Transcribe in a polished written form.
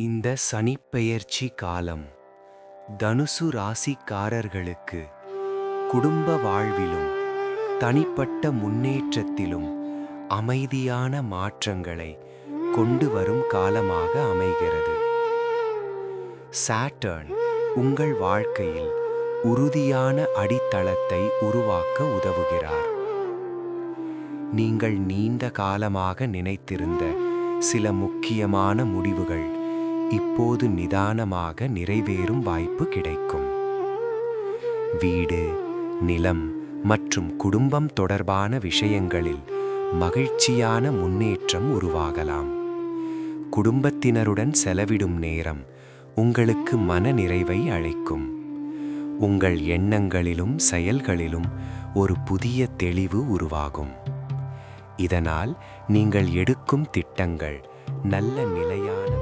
இந்த சனிப்பெயர்ச்சி காலம் தனுசு ராசிக்காரர்களுக்கு குடும்ப வாழ்விலும் தனிப்பட்ட முன்னேற்றத்திலும் அமைதியான மாற்றங்களை கொண்டு வரும் காலமாக அமைகிறது. சாட்டர்ன் உங்கள் வாழ்க்கையில் உறுதியான அடித்தளத்தை உருவாக்க உதவுகிறார். நீங்கள் நீண்ட காலமாக நினைத்திருந்த சில முக்கியமான முடிவுகள் இப்போது நிதானமாக நிறைவேறும் வாய்ப்பு கிடைக்கும். வீடு, நிலம் மற்றும் குடும்பம் தொடர்பான விஷயங்களில் மகிழ்ச்சியான முன்னேற்றம் உருவாகலாம். குடும்பத்தினருடன் செலவிடும் நேரம் உங்களுக்கு மன நிறைவை அளிக்கும். உங்கள் எண்ணங்களிலும் செயல்களிலும் ஒரு புதிய தெளிவு உருவாகும். இதனால் நீங்கள் எடுக்கும் திட்டங்கள் நல்ல நிலையான